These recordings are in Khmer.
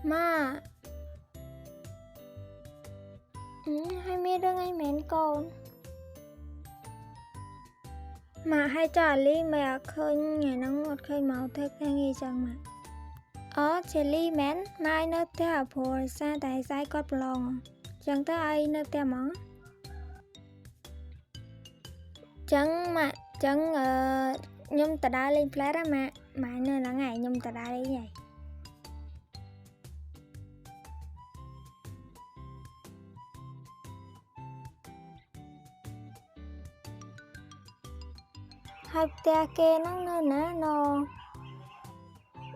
mà hay mi đương anh mến con mà hay trả ly mẹ khơi ngày nắng ngọt khơi màu thế cái nghi chẳng mà chế ly mến mai nấp thế hả phù sa tại sai cót lòng chẳng tới ai nấp thế món chẳng mà chẳng nhung ta đã lên plate mà nên là ngày nhung ta đã đi vậy hai tia kê nó nó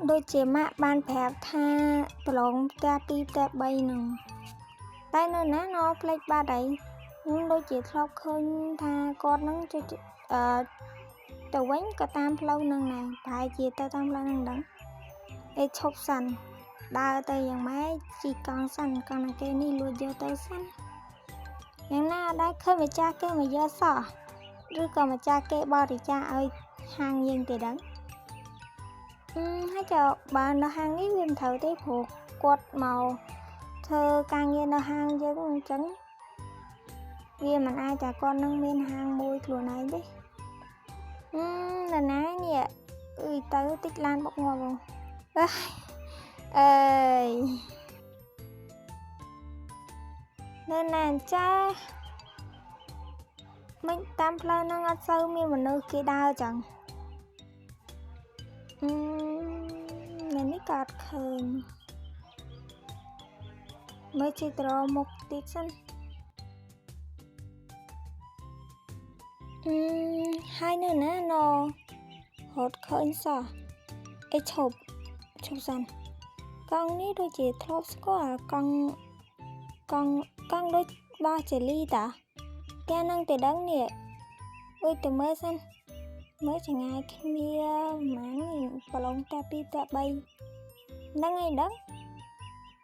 đôi chế mạ ban phép tha plong tia pi tia bay nè tay nó play ba đấy nhưng đôi chế thọc khơi tha con nó tàu quánh có tam lâu nâng này tại chia ta tam lâu nâng đắng ê chốc sẵn đa tay dạng máy chỉ còn sẵn còn là cây ni luôn vô tới sẵnอย่างน่าได้เคยมาจ้าเก้มาเยอะสอหรือก็มาจ้าเก้บอดีจ้าเอ้ยห่างยังแต่ดังให้เจ้าบ้านเราห่างนี้วิมเถาได้ผูกกดเมาเธอcàng nghe nó hàng giống trắng vì mình ai chả con nâng bên hàng môi thua này đấy là nái nè ơi tới tích lan bọc ngọt rồi ơi nên là cha mình tam plan nó ngắt sâu mi mà nơi kia đau chẳng nên cái cọt khơi mới chỉ trò một tí sân hai nữa nè nó hốt khơi sao ấy chụp sân con ní đôi chỉ thốt có con đôi ba chỉ ly ta cái năng từ đắng nè ôi từ mới sân mới chẳng ai khi mi máng balong tapi ta bay năng ngày đắng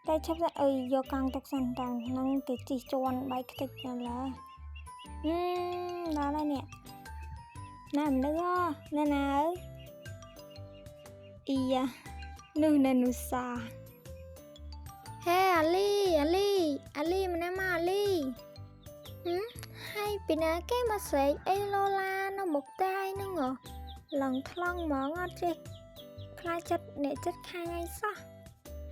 tay chấp ra ơi do càng tập sẵn tàn năng từ chỉ tròn bay cái là đó là nè nằm nữa nè nào iya nu nè nu sa hey Ali mà nam Ali hay bị nè cái mà sấy Lola nó một tay nó ngờ lần thong mở ngon chứ khai chất để chất khai ngay sao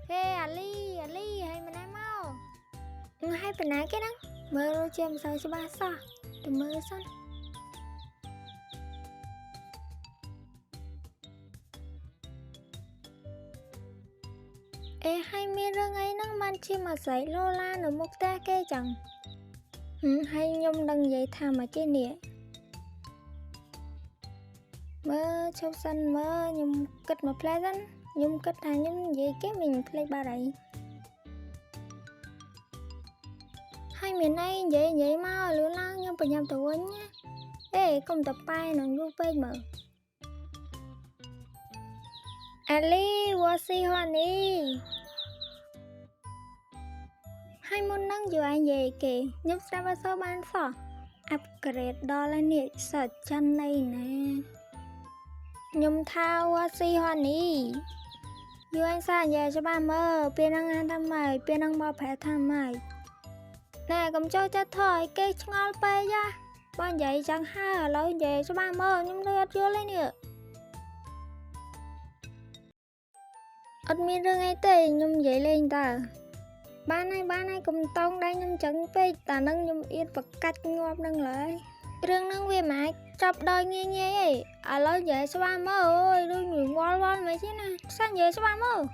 hey Ali hay mà nam mau hay bị nè cái đó mơ rồi chém sao cho ba sao từ mơ xong ê hay mi rương ấy nó man chi mà sấy Lola nó một tay cái chẳng hay nhung đăng giấy thà mà trên nè mơ châu sân mơ nhung cất mà play rắn nhung cất thà nhung giấy cái mình play ba đấy hai miền này vậy mau lửa lao nhung phải nhầm tàu nhá ê công tập bay nó vô bay mở Ali wasi honey hai môn năng dù anh về kì nhấp ra vào số bán phỏ upgrade đó là nè sợ chân này nè nhung thao wasi honey dù anh xa về cho ba mơ bên năng ăn thăm mày bên năng bao phép thăm mày nè cầm cho thôi cây ngon bê ra bọn vậy chẳng hai ở lâu về cho ba mơ nhưng đưa chưa lên nữa ớt mi rương ấy tê nhung vậy lên ta ba này cùng tông đây nhung chẳng phê ta nâng nhung yên vật cách ngọt nâng lại rương nâng về mãi chọc đời nghe ấy ở lâu về cho ba mơ ơi đôi người ngon mấy chứ nè sao về cho ba mơ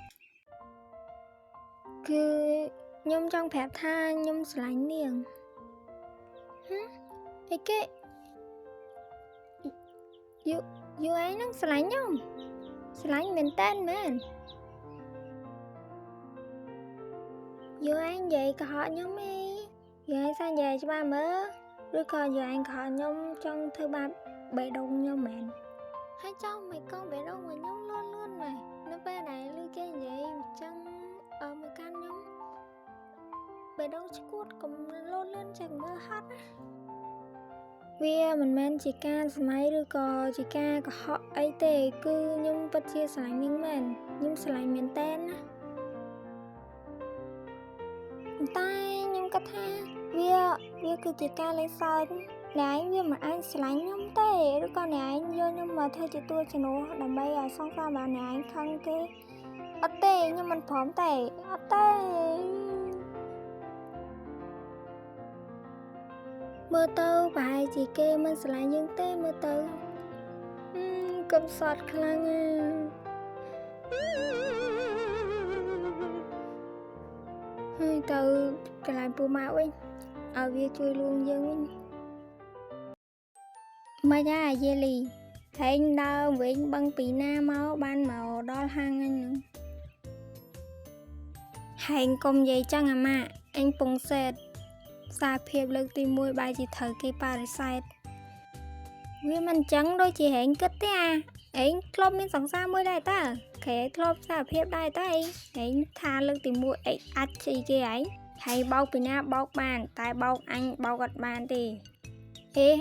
cứ nhung trong phép tha nhung sánh niềng ấy cái dù ấy nó sánh nhung sánh mình tên mình dù anh vậy cả họ nhóm ấy dù anh sang về cho ba mơ rồi còn dù anh họ nhóm trong thứ ba bể đông nhóm mẹn hay cho mày con bể đông mà nhóm luôn này nó về này lưu cái vậy chân ở một căn nhóm bể đông chút cùng luôn lên chẳng mơ hết á វាមិនមែនជាការសម័យឬក៏ជាការកុហកអីទេគឺខ្ញុំពិតជាស្រឡាញ់នាងមែនខ្ញុំស្រឡាញ់មែនតើណាតែខ្ញុំគិតថាវាគឺជាការលេងសើចអ្នកឯងវាមិនអាចស្រឡាញ់ខ្ញុំទេឬក៏អ្នកឯងយកខ្ញុំមកធ្វើជាតួជំនួសដើម្បីឲ្យសង្សារបានអ្នកឯងខឹងគេអត់ទេខ្ញុំមិនព្រមទេអត់ទេមើលទៅប្រហែលជាគេមិនស្រឡាញ់យើងទេមើលទៅកំសត់ខ្លាំងហើយទៅកន្លែងពូម៉ាក់វិញឲ្យវាជួយលួងយើងវិញមិនដែរយេលីហែងដើរវិញបឹងពីណាមកបានមកដល់ហាងហ្នឹងហែងកុំនិយាយចឹងអាម៉ាក់អញពងសេតសារភាពលើកទី1បែរជាត្រូវគេបដិសេធវាមិនចឹងដូចជាហែងគិតទេឯងធ្លាប់មានសង្សារមួយដែរតើគេធ្លាប់សារភាពដែរតើឯងថាលើកទី1អីអាចជីគេឯងហើយបោកពីណាបោកបានតែបោកអញបោកអត់បានទេ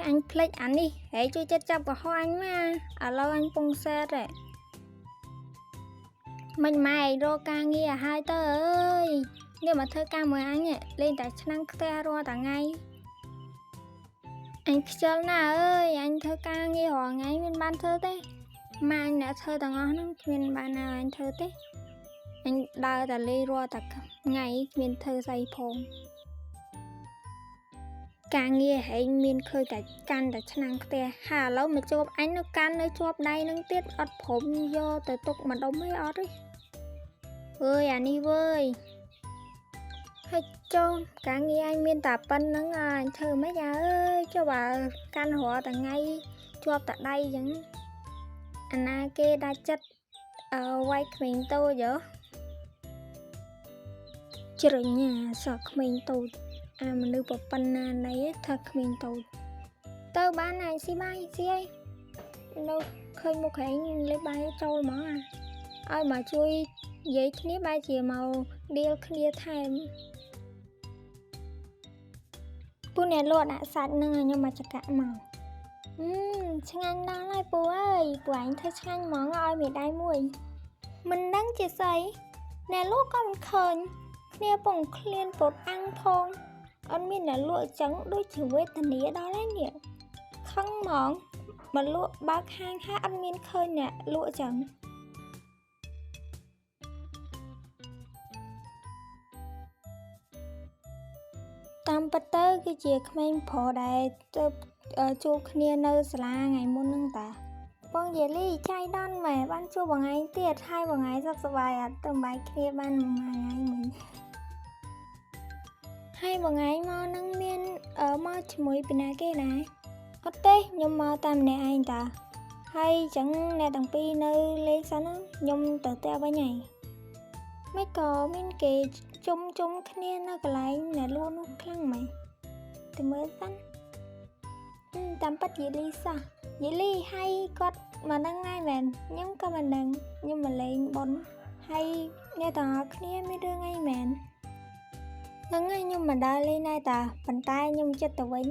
អញភ្លេចអានេះហើយជួយចិត្តចាប់កុហកអញមកឥឡូវអញពងសេតហ៎មិនម៉ែឯងរកការងារឲ្យទៅអើយនេះមកធ្វើការមួយអញលេងតែឆ្នាំងខ្ទះរាល់តែថ្ងៃអញខ្ជិលណាស់អើយអញធ្វើការងាររាល់ថ្ងៃមានបានធ្វើទេម៉ាអញអ្នកធ្វើទាំងអស់ហ្នឹងគ្មានបានណាអញធ្វើទេអញដើរតែលេងរាល់តែថ្ងៃគ្មានធ្វើស្អីផងការងារហែងមានឃើញតែកាន់តែឆ្នាំងខ្ទះហើយឥឡូវមកជួបអញនៅកាន់នៅជាប់ដៃនឹងទៀតអត់ព្រមយកទៅទុកម្ដុំអីអត់ទេអើយអានេះវើយហើយចុះការងារអញមានតែប៉ុណ្្នឹងអញធ្វើមិនអើយចុះបើកាន់រាល់តែថ្ងៃជាប់តែដៃអញ្ចឹងអាណាគេដាច់ចិត្តវាយក្មេងតូចជ្រឹញសក់ក្មេងតូចអាមនុស្សប៉ុណ្ណាណៃថាក្មេងតូចទៅបានណាស៊ីបាយស៊ីអីនៅឃើញមុខឯងលេបបាយចូលហ្មងឲ្យមកជួយនិយាយគ្នាបែរជាមកដៀលគ្នាថែមពូអ្នកលក់ដាក់សាច់នឹងខ្ញុំមកចកាក់មកឆ្ងាញ់ដល់ហើយពូអើយពូឯងធ្វើឆ្ងាញ់ហ្មងឲ្យមេដៃមួយមិនដឹងជាស្អីអ្នកលក់ក៏មិនឃើញគ្នាពងឃ្លានពតអាំងផងអត់មានអ្នកលក់ចឹងដូចជាវេទនាដល់ហើយនេះខឹងហ្មងមកលក់បើកហាងហាអត់មានឃើញអ្នកលក់ចឹងតាមពិតទៅគឺជាក្មេងប្រុសដែលទៅជួបគ្នានៅសាលាថ្ងៃមុនហ្នឹងតាបងយេលីចៃដន្យម៉ែបានជួបបងឯងទៀតហើយបងឯងសុខសប្បាយអត់ទៅបាយគ្នាបានមួយថ្ងៃមិញហើយបងឯងមកនឹងមានមកជាមួយពីណាគេណាអត់ទេខ្ញុំមកតែម្នាក់ឯងតាហើយចឹងអ្នកទាំងពីរនៅលេងសិនខ្ញុំទៅផ្ទះវិញហើយមិនក៏មានគេជុំគ្នានៅកន្លែងអ្នកលក់នោះខ្លាំងម៉េចទៅមើលសិនតាមពិតយេលីសោះយេលីហើយគាត់មកដឹងហើយមែនខ្ញុំក៏មិនដឹងខ្ញុំមកលេងប៉ុនហើយអ្នកទាំងអស់គ្នាមានរឿងអីមែនហ្នឹងហើយខ្ញុំមកដើរលេងដែរតាប៉ុន្តែខ្ញុំចិត្តទៅវិញ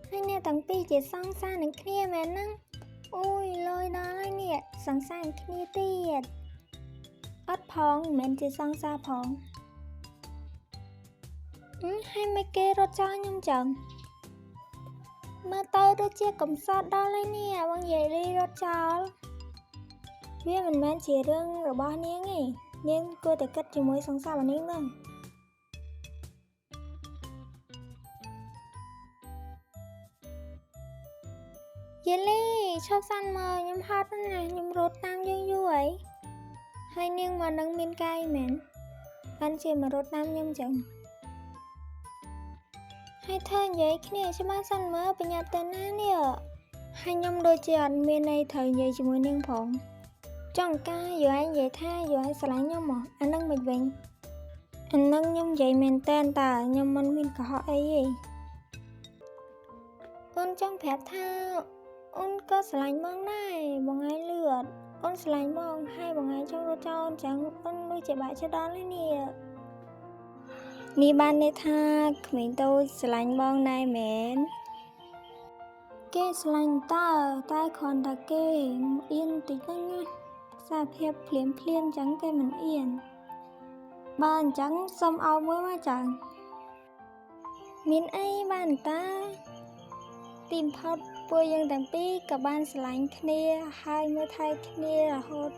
ហើយអ្នកទាំងពីរជាសង្សារនឹងគ្នាមែនហ្នឹងអូយលយដល់ហើយនេះសង្សារនឹងគ្នាទៀតអត់ផងមិនមែនជាសង្សារផងហើយមិនគេរត់ចោលខ្ញុំចឹងមើលទៅដូចជាកំសត់ដល់ហើយនេះបងយាយលីរត់ចោលវាមិនមែនជារឿងរបស់នាងទេនាងគួរតែគិតជាមួយសង្សាររបស់នាងហ្នឹងយេលីឈប់សាន់មកខ្ញុំហត់ណាស់ខ្ញុំរត់តាមយើងយូរហើយនាងមកនឹងមានកាយមែនបានជាមករត់តាមខ្ញុំចឹងហើយធ្វើនិយាយគ្នាច្បាស់សិនមើលប្រញាប់ទៅណានេះហើយខ្ញុំដូចជាអត់មានន័យត្រូវនិយាយជាមួយនាងផងចង់ការយល់ឯងនិយាយថាយល់ឯងស្រឡាញ់ខ្ញុំហ៎អានឹងមិនវិញអានឹងខ្ញុំនិយាយមែនតើខ្ញុំមិនមានកុហកអីទេអូនចង់ប្រាប់ថាអូនក៏ស្រឡាញ់បងដែរបងឯងលឺអត់អូនស្រឡាញ់បងហើយបងឯងចង់រត់ចោលអូនចឹងអូនដូចជាបាក់ចិត្តដល់ហើយនេះបានន័យថាក្មេងតូចស្រឡាញ់បងដែរមែន គេស្រឡាញ់តើតែគ្រាន់តែគេអៀនតិចហ្នឹងណាសារភាពភ្លាមចឹងគេមិនអៀនបើអញ្ចឹងសុំឲ្យមួយមកចៅមានអីបានតាទីបំផុតពួកយើងទាំងពីរក៏បានស្រឡាញ់គ្នាហើយមើលថែគ្នារហូត